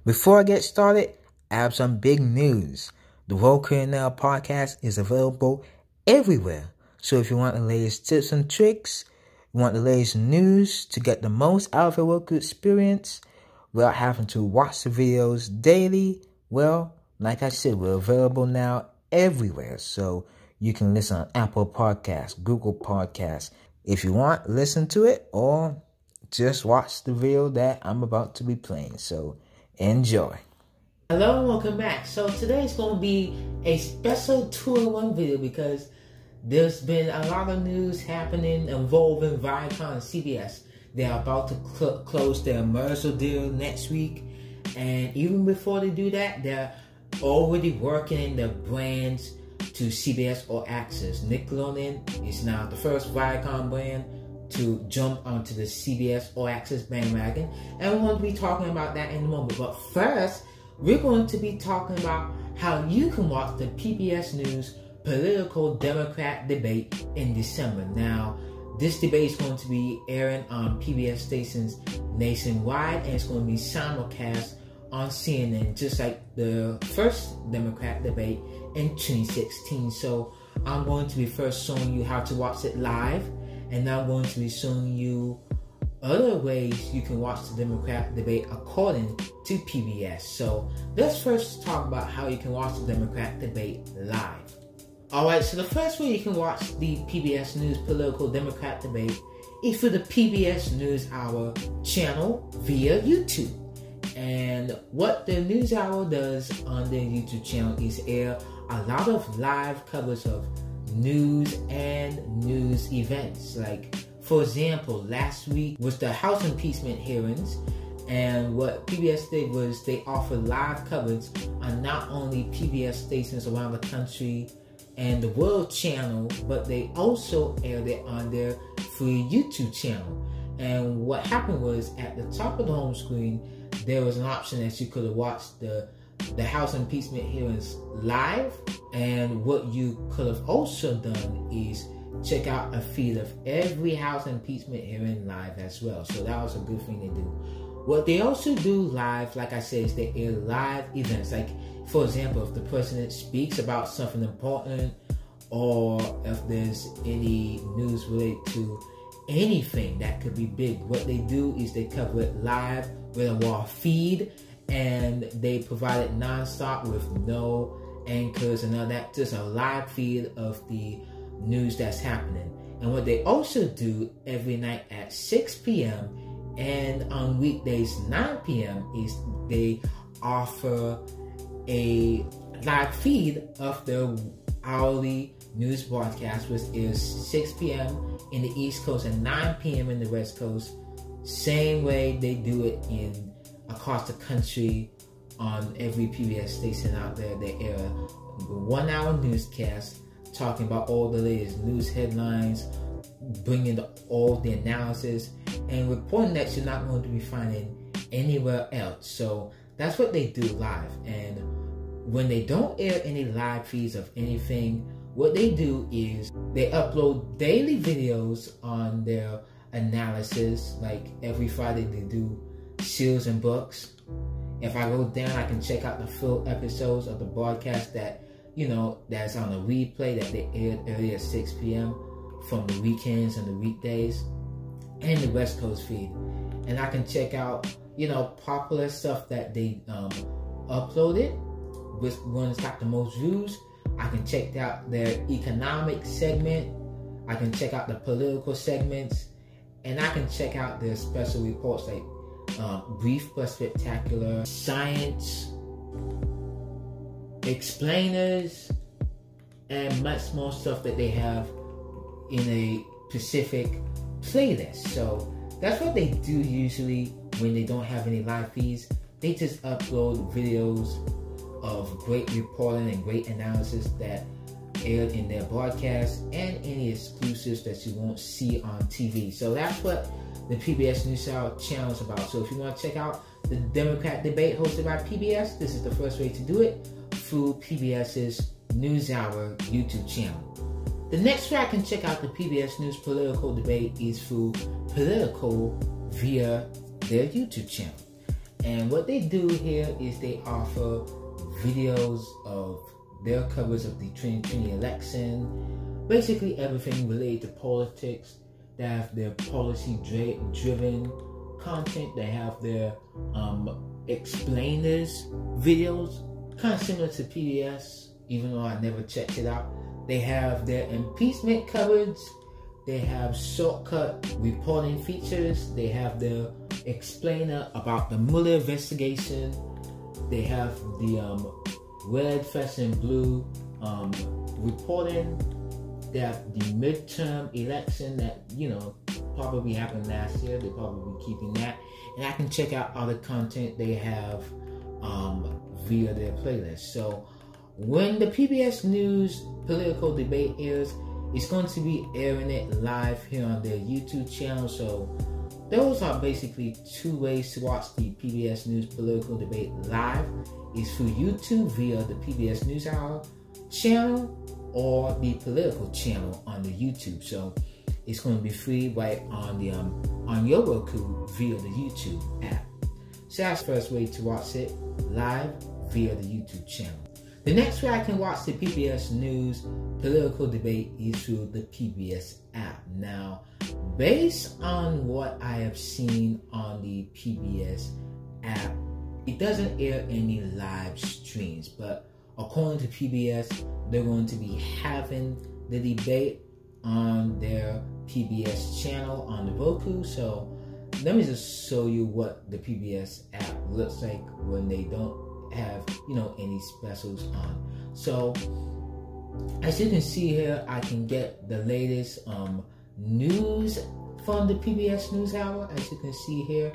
Before I get started, I have some big news. The Roku Now podcast is available everywhere. So if you want the latest tips and tricks, you want the latest news to get the most out of your Roku experience without having to watch the videos daily, well, like I said, we're available now everywhere. So you can listen on Apple Podcasts, Google Podcasts. If you want, listen to it or just watch the video that I'm about to be playing. So enjoy. Hello and welcome back. So today's going to be a special 2-in-1 video because there's been a lot of news happening involving Viacom and CBS. They're about to close their merger deal next week. And even before they do that, they're already working in their brands to CBS All Access. Nickelodeon is now the first Viacom brand to jump onto the CBS All Access bandwagon. And we're going to be talking about that in a moment. But first, we're going to be talking about how you can watch the PBS News Politico Democrat Debate in December. Now, this debate is going to be airing on PBS stations nationwide, and it's going to be simulcast on CNN, just like the first Democrat debate in 2016. So I'm going to be first showing you how to watch it live, and now I'm going to be showing you other ways you can watch the Democrat debate according to PBS. So let's first talk about how you can watch the Democrat debate live. Alright, so the first way you can watch the PBS News Political Democrat Debate is through the PBS NewsHour channel via YouTube. And what the NewsHour does on their YouTube channel is air a lot of live coverage of news and news events. Like, for example, last week was the House impeachment hearings, and what PBS did was they offered live coverage on not only PBS stations around the country and the World channel, but they also aired it on their free YouTube channel. And what happened was, at the top of the home screen, there was an option that you could have watched the House impeachment hearings live, and what you could have also done is check out a feed of every House impeachment hearing live as well. So that was a good thing to do. What they also do live, like I said, is they air live events. Like, for example, if the president speaks about something important, or if there's any news related to anything that could be big, what they do is they cover it live with a raw feed, and they provide it non-stop with no anchors and all that, just a live feed of the news that's happening. And what they also do every night at 6 p.m. and on weekdays 9 p.m. is they offer a live feed of their hourly news broadcast, which is 6 p.m. in the East Coast and 9 p.m. in the West Coast. Same way they do it in across the country on every PBS station out there. They air a 1-hour newscast talking about all the latest news headlines, bringing all the analysis, and reporting that you're not going to be finding anywhere else. So that's what they do live. And when they don't air any live feeds of anything, what they do is they upload daily videos on their analysis. Like every Friday they do series and books. If I go down, I can check out the full episodes of the broadcast that, you know, that's on a replay that they aired earlier at 6 p.m. from the weekends and the weekdays, and the West Coast feed. And I can check out, you know, popular stuff that they uploaded, which one's got the most views. I can check out their economic segment. I can check out the political segments, and I can check out their special reports like brief but spectacular, science, explainers, and much more stuff that they have in a specific playlist. So that's what they do usually when they don't have any live feeds. They just upload videos of great reporting and great analysis that aired in their broadcast, and any exclusives that you won't see on TV. So that's what the PBS NewsHour channel is about. So if you want to check out the Democrat debate hosted by PBS, this is the first way to do it, through PBS's NewsHour YouTube channel. The next way I can check out the PBS News Political Debate is through Politico via their YouTube channel. And what they do here is they offer videos of their coverage of the 2020 election, basically everything related to politics. They have their policy-driven content. They have their explainers videos, kind of similar to PBS, even though I never checked it out. They have their impeachment coverage. They have shortcut reporting features. They have their explainer about the Mueller investigation. They have the red, fresh, and blue reporting. They have the midterm election that, you know, probably happened last year. They're probably keeping that. And I can check out other content they have via their playlist. So when the PBS News Political Debate airs, it's going to be airing it live here on their YouTube channel. So those are basically two ways to watch the PBS News Political Debate live. Is through YouTube via the PBS NewsHour channel or the political channel on the YouTube. So it's going to be free right on the on your Roku via the YouTube app. So that's the first way to watch it live via the YouTube channel. The next way I can watch the PBS News Political Debate is through the PBS app. Now, based on what I have seen on the PBS app, it doesn't air any live streams, but according to PBS, they're going to be having the debate on their PBS channel on the Roku. So let me just show you what the PBS app looks like when they don't have, you know, any specials on. So as you can see here, I can get the latest news from the PBS NewsHour, as you can see here.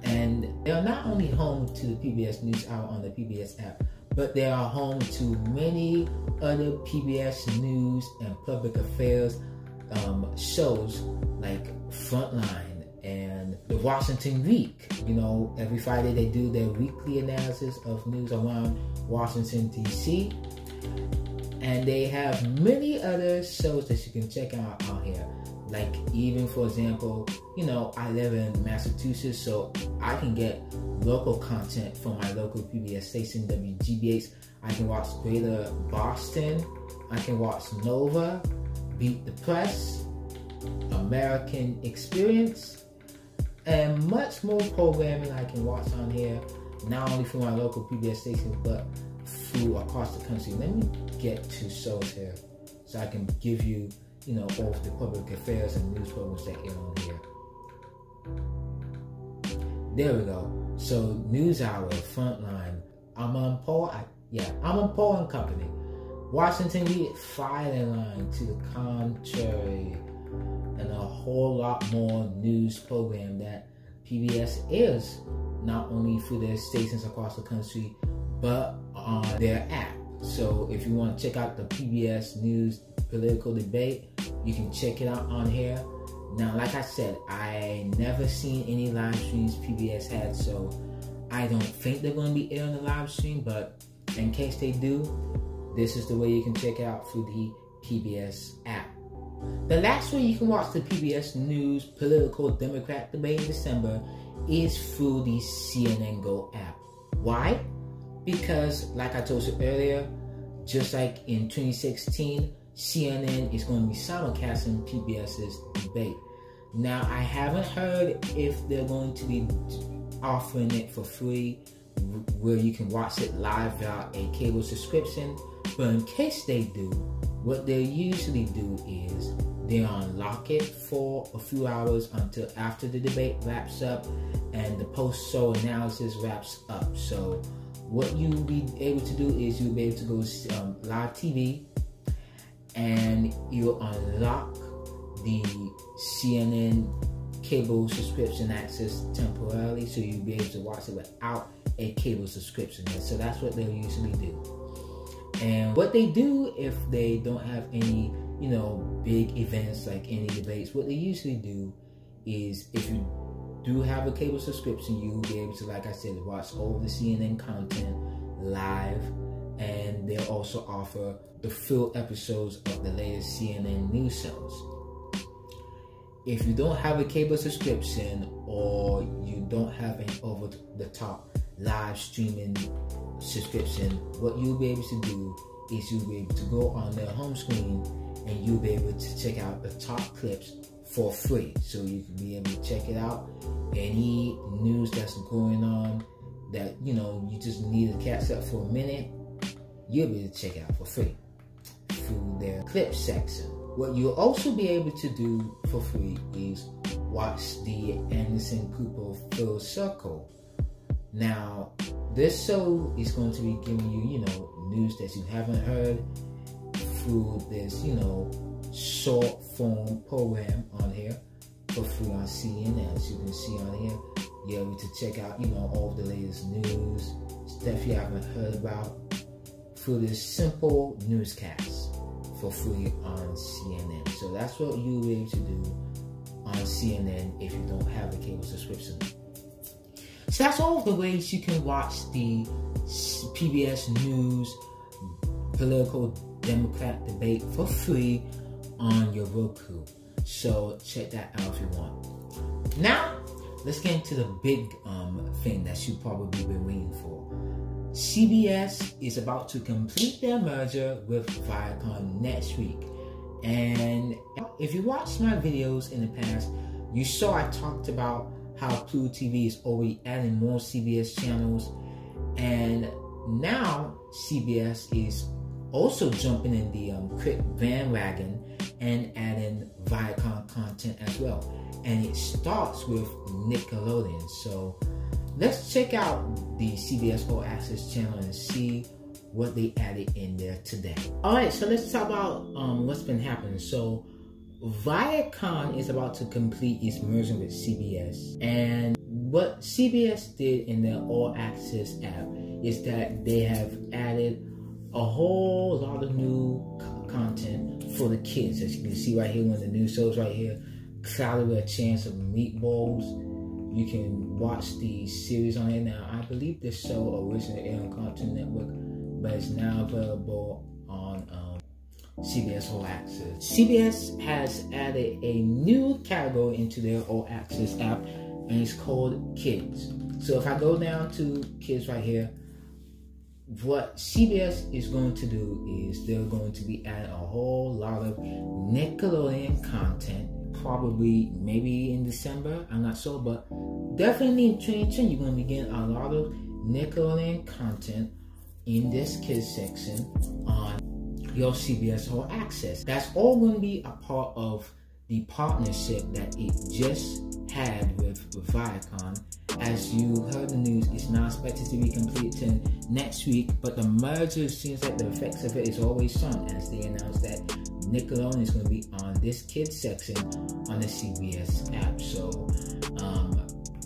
And they're not only home to the PBS NewsHour on the PBS app, but they are home to many other PBS News and Public Affairs shows like Frontline and the Washington Week. You know, every Friday they do their weekly analysis of news around Washington, D.C. And they have many other shows that you can check out here. Like, even for example, you know, I live in Massachusetts, so I can get local content from my local PBS station, WGBH. I can watch Greater Boston. I can watch Nova, Beat the Press, American Experience, and much more programming I can watch on here, not only from my local PBS stations, but through across the country. Let me get to shows here so I can give you, you know, all of the public affairs and news programs that are on here. There we go. So NewsHour, Frontline, I'm on Paul and Company. Washington Week, Filing Line, To the Contrary, and a whole lot more news program that PBS airs, not only through their stations across the country, but on their app. So if you want to check out the PBS News Political Debate, you can check it out on here. Now, like I said, I never seen any live streams PBS had, so I don't think they're going to be airing the live stream, but in case they do, this is the way you can check out through the PBS app. The last way you can watch the PBS News Political Democrat Debate in December is through the CNN Go app. Why? Because, like I told you earlier, just like in 2016, CNN is going to be simulcasting PBS's debate. Now, I haven't heard if they're going to be offering it for free, where you can watch it live via a cable subscription. But in case they do, what they usually do is they unlock it for a few hours until after the debate wraps up and the post-show analysis wraps up. So what you'll be able to do is you'll be able to go live TV, and you'll unlock the CNN cable subscription access temporarily, so you'll be able to watch it without a cable subscription. And so that's what they'll usually do. And what they do if they don't have any, you know, big events like any debates, what they usually do is, if you do have a cable subscription, you will be able to, like I said, watch all of the CNN content live, and they'll also offer the full episodes of the latest CNN news shows. if you don't have a cable subscription or you don't have an over-the-top live streaming subscription, what you'll be able to do is you'll be able to go on their home screen and you'll be able to check out the top clips for free. So you can be able to check it out. Any news that's going on that, you know, you just need to catch up for a minute, you'll be able to check it out for free through their clip section. What you'll also be able to do for free is watch the Anderson Cooper Full Circle. Now, this show is going to be giving you, you know, news that you haven't heard through this, you know, short form program on here for free on CNN. As you can see on here, you're able to check out, you know, all the latest news, stuff you haven't heard about through this simple newscast for free on CNN. So that's what you'll be able to do on CNN if you don't have a cable subscription. So that's all of the ways you can watch the PBS News Politico Democrat Debate for free on your Roku. So check that out if you want. Now, let's get into the big thing that you've probably been waiting for. CBS is about to complete their merger with Viacom next week. And if you watched my videos in the past, you saw I talked about how Pluto TV is already adding more CBS channels, and now CBS is also jumping in the quick bandwagon and adding Viacom content as well. And it starts with Nickelodeon. So let's check out the CBS All Access channel and see what they added in there today. Alright, so let's talk about what's been happening. So Viacom is about to complete its merger with CBS, and what CBS did in their All Access app is that they have added a whole lot of new content for the kids. As you can see right here, one of the new shows right here, Cloudy with a Chance of Meatballs. You can watch the series on it now. I believe this show originally aired on Cartoon Network, but it's now available on CBS All Access. CBS has added a new category into their All Access app, and it's called Kids. So if I go down to Kids right here, what CBS is going to do is they're going to be adding a whole lot of Nickelodeon content, probably maybe in December, I'm not sure, but definitely in 2020 you're going to be getting a lot of Nickelodeon content in this kids section on your CBS All Access. That's all going to be a part of the partnership that it just had with Viacom. As you heard the news, it's not expected to be completed next week, but the merger seems like the effects of it is always shown, as they announced that Nickelodeon is going to be on this kids section on the CBS app. So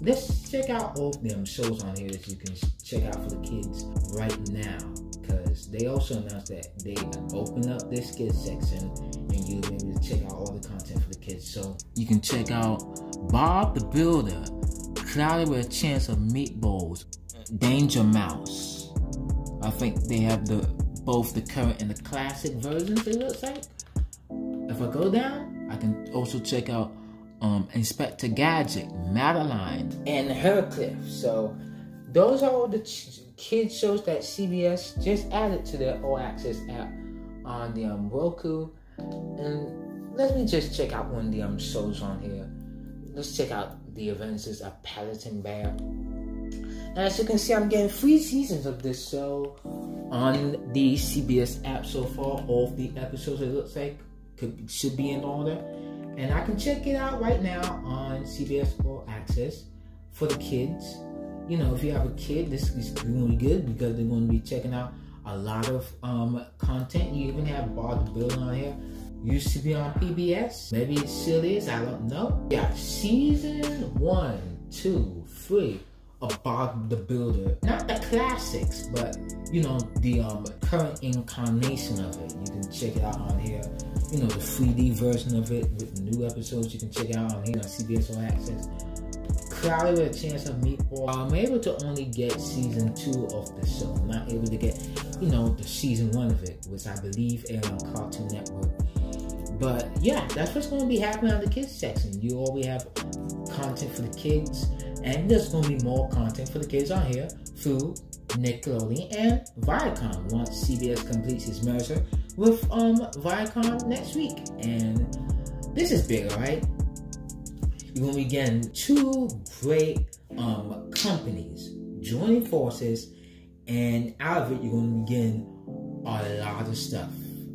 let's check out all of them shows on here that you can check out for the kids right now, because they also announced that they open up this kids section and you'll be able to check out all the content for the kids. So you can check out Bob the Builder, Cloudy with a Chance of Meatballs, Danger Mouse. I think they have both the current and the classic versions, it looks like. If I go down, I can also check out Inspector Gadget, Madeline, and Hercliffe. So those are all the kids shows that CBS just added to their All Access app on the Roku. And let me just check out one of the shows on here. Let's check out The Adventures of Paddington Bear. And as you can see, I'm getting 3 seasons of this show on the CBS app so far. All of the episodes, it looks like, should be in order. And I can check it out right now on CBS All Access for the kids. You know, if you have a kid, this is really good because they're going to be checking out a lot of content. You even have Bob the Builder on here. Used to be on PBS. Maybe it still is, I don't know. Yeah, season 1, 2, 3 of Bob the Builder. Not the classics, but you know, the current incarnation of it. You can check it out on here. You know, the 3D version of it with new episodes you can check out on here on CBS All Access. Cloudy with a Chance of Meatball. I'm able to only get season 2 of the show. I'm not able to get, you know, the season 1 of it, which I believe aired on Cartoon Network. But yeah, that's what's going to be happening on the kids section. You always have content for the kids, and there's going to be more content for the kids on here through Nickelodeon and Viacom once CBS completes its merger with Viacom next week. And this is big, alright? You're going to be getting two great companies joining forces, and out of it you're going to be getting a lot of stuff.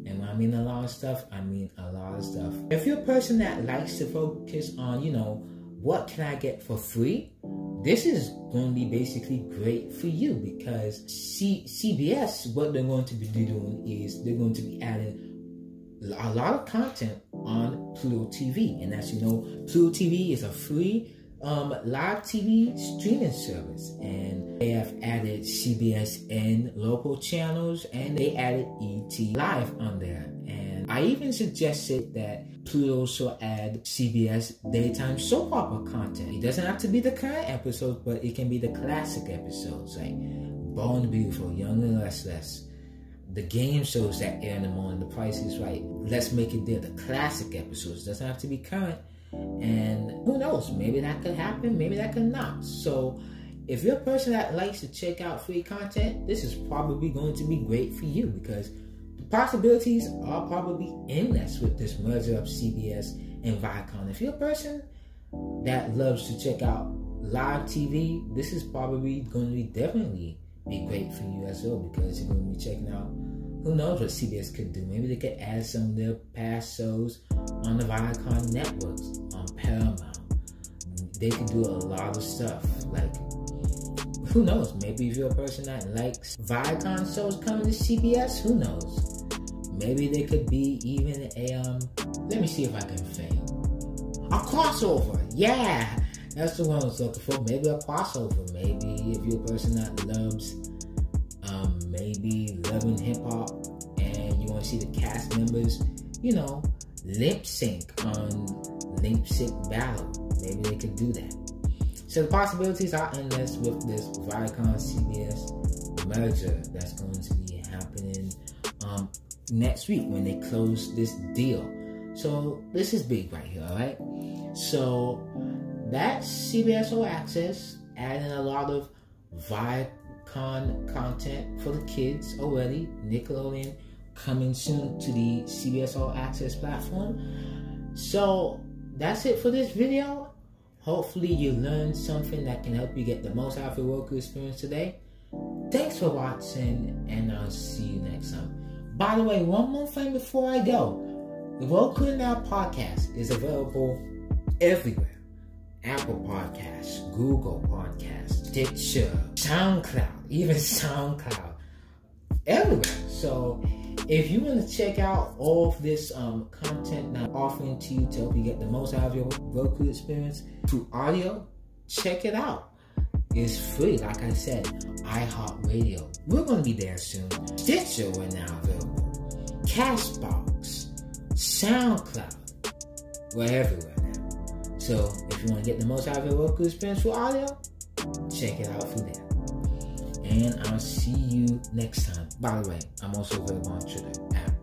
And when I mean a lot of stuff, I mean a lot of stuff. If you're a person that likes to focus on, what can I get for free? This is going to be basically great for you, because CBS, what they're going to be doing is they're going to be adding a lot of content on Pluto TV. And as you know, Pluto TV is a free live TV streaming service, and they have added CBSN local channels, and they added ET Live on there. And I even suggested that Pluto should add CBS daytime soap opera content. It doesn't have to be the current episodes, but it can be the classic episodes like Born to Beautiful, Young and Restless, the game shows that air in the morning, The Price is Right. Let's make it there. The classic episodes. Doesn't have to be current. And who knows? Maybe that could happen. Maybe that could not. So if you're a person that likes to check out free content, this is probably going to be great for you, because the possibilities are probably endless with this merger of CBS and Viacom. If you're a person that loves to check out live TV, this is probably going to be definitely be great for you as well, because you're going to be checking out, who knows what CBS could do. Maybe they could add some of their past shows on the Viacom networks, on Paramount. They could do a lot of stuff. Like, who knows? Maybe if you're a person that likes Viacom shows coming to CBS, who knows? Maybe they could be even a, let me see if I can think. A crossover, yeah! That's the one I was looking for. Maybe a crossover. Maybe if you're a person that loves, maybe loving hip hop, and you want to see the cast members, lip sync on Lip Sync Battle. Maybe they could do that. So the possibilities are endless with this Viacom CBS merger that's going to be happening next week when they close this deal. So this is big right here, alright? So that's CBS All Access, adding a lot of Viacom content for the kids already. Nickelodeon coming soon to the CBS All Access platform. So that's it for this video. Hopefully you learned something that can help you get the most out of your Roku experience today. Thanks for watching, and I'll see you next time. By the way, one more thing before I go. The Roku Now podcast is available everywhere. Apple Podcasts, Google Podcasts, Stitcher, SoundCloud, even SoundCloud, everywhere. So if you want to check out all of this content that I'm offering to you to help you get the most out of your Roku experience through audio, check it out. It's free, like I said. iHeartRadio, we're going to be there soon. Stitcher, we're now available. Castbox, SoundCloud, we're everywhere now. So if you want to get the most out of your Roku experience through audio, check it out through there. And I'll see you next time. By the way, I'm also available on Twitter at